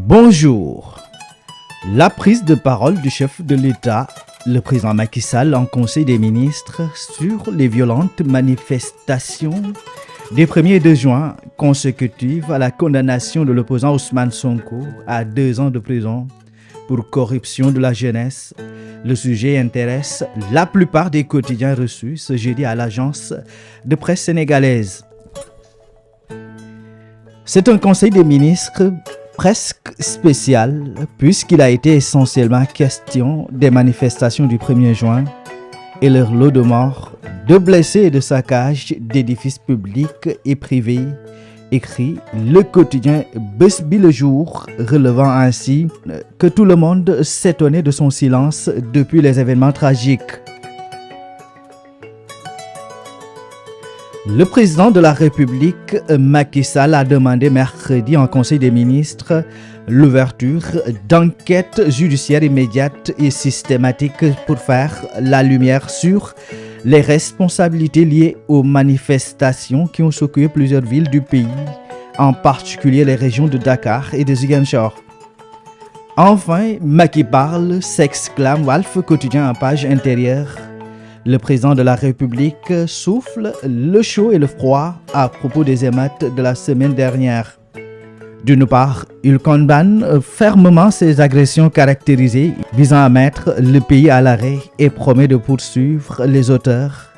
Bonjour. La prise de parole du chef de l'État, le président Macky Sall, en Conseil des ministres sur les violentes manifestations des 1er et 2 juin consécutives à la condamnation de l'opposant Ousmane Sonko à 2 ans de prison pour corruption de la jeunesse. Le sujet intéresse la plupart des quotidiens reçus ce jeudi à l'agence de presse sénégalaise. C'est un conseil des ministres presque spécial puisqu'il a été essentiellement question des manifestations du 1er juin et leur lot de morts, de blessés et de saccages d'édifices publics et privés, écrit le quotidien Bës Bi Le Jour, relevant ainsi que tout le monde s'étonnait de son silence depuis les événements tragiques. Le président de la République, Macky Sall, a demandé mercredi en Conseil des ministres l'ouverture d'enquêtes judiciaires immédiates et systématiques pour faire la lumière sur les responsabilités liées aux manifestations qui ont secoué plusieurs villes du pays, en particulier les régions de Dakar et de Ziguinchor. Enfin, Macky parle, s'exclame Walf Quotidien en page intérieure. Le président de la République souffle le chaud et le froid à propos des émeutes de la semaine dernière. D'une part, il condamne fermement ces agressions caractérisées visant à mettre le pays à l'arrêt et promet de poursuivre les auteurs.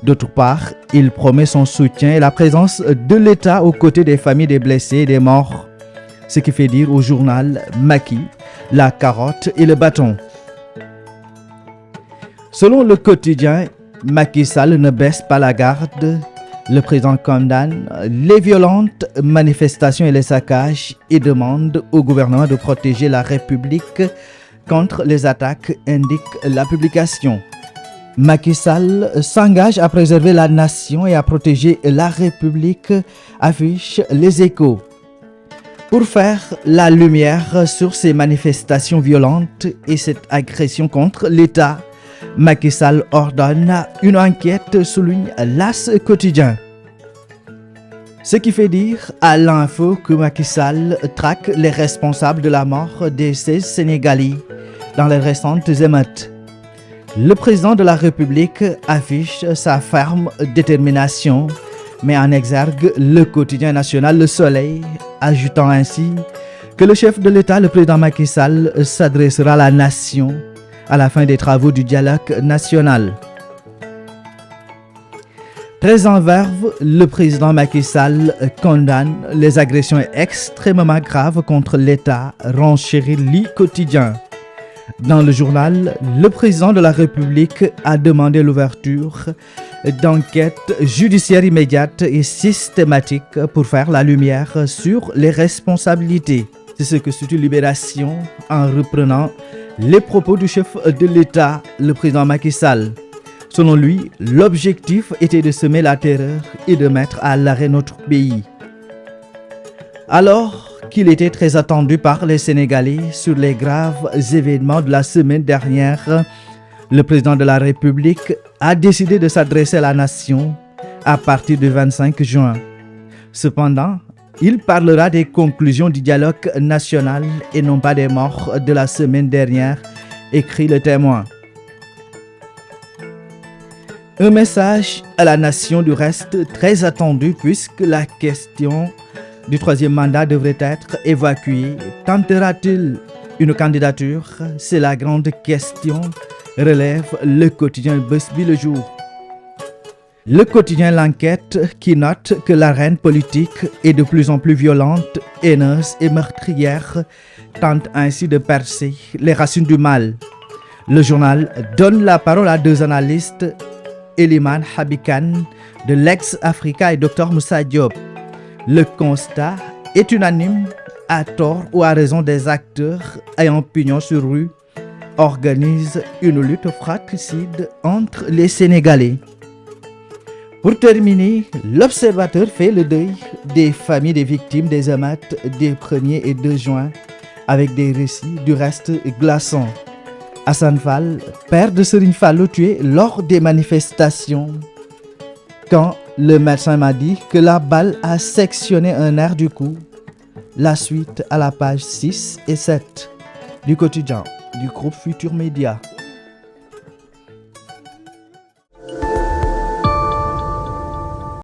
D'autre part, il promet son soutien et la présence de l'État aux côtés des familles des blessés et des morts. Ce qui fait dire au journal Macky la carotte et le bâton. Selon le quotidien, Macky Sall ne baisse pas la garde. Le président condamne les violentes manifestations et les saccages et demande au gouvernement de protéger la République contre les attaques, indique la publication. Macky Sall s'engage à préserver la nation et à protéger la République, affiche Les Échos. Pour faire la lumière sur ces manifestations violentes et cette agression contre l'État, Macky Sall ordonne une enquête, souligne l'As quotidien. Ce qui fait dire à l'info que Macky Sall traque les responsables de la mort des 16 Sénégalais dans les récentes émeutes. Le président de la République affiche sa ferme détermination, met en exergue le quotidien national Le Soleil, ajoutant ainsi que le chef de l'État, le président Macky Sall, s'adressera à la nation à la fin des travaux du dialogue national. Très en verve, le président Macky Sall condamne les agressions extrêmement graves contre l'État, renchérit Le Quotidien. Dans le journal, le président de la République a demandé l'ouverture d'enquêtes judiciaires immédiates et systématiques pour faire la lumière sur les responsabilités. C'est ce que situe Libération en reprenant les propos du chef de l'État, le président Macky Sall. Selon lui, l'objectif était de semer la terreur et de mettre à l'arrêt notre pays. Alors qu'il était très attendu par les Sénégalais sur les graves événements de la semaine dernière, le président de la République a décidé de s'adresser à la nation à partir du 25 juin. Cependant, il parlera des conclusions du dialogue national et non pas des morts de la semaine dernière, écrit Le Témoin. Un message à la nation du reste très attendu puisque la question du 3e mandat devrait être évacuée. Tentera-t-il une candidature? C'est la grande question, relève le quotidien Bës Bi Le Jour. Le quotidien L'Enquête qui note que l'arène politique est de plus en plus violente, haineuse et meurtrière, tente ainsi de percer les racines du mal. Le journal donne la parole à 2 analystes, Eliman Habikan de Lex-Africa et Dr Moussa Diop. Le constat est unanime, à tort ou à raison des acteurs ayant pignon sur rue, organisent une lutte fratricide entre les Sénégalais. Pour terminer, l'Observateur fait le deuil des familles des victimes des émeutes des 1er et 2 juin avec des récits du reste glaçants. Hassan Fall, père de Serigne Fallou, tué lors des manifestations. Quand le médecin m'a dit que la balle a sectionné un nerf du cou, La suite à la page 6 et 7 du quotidien du groupe Futur Média.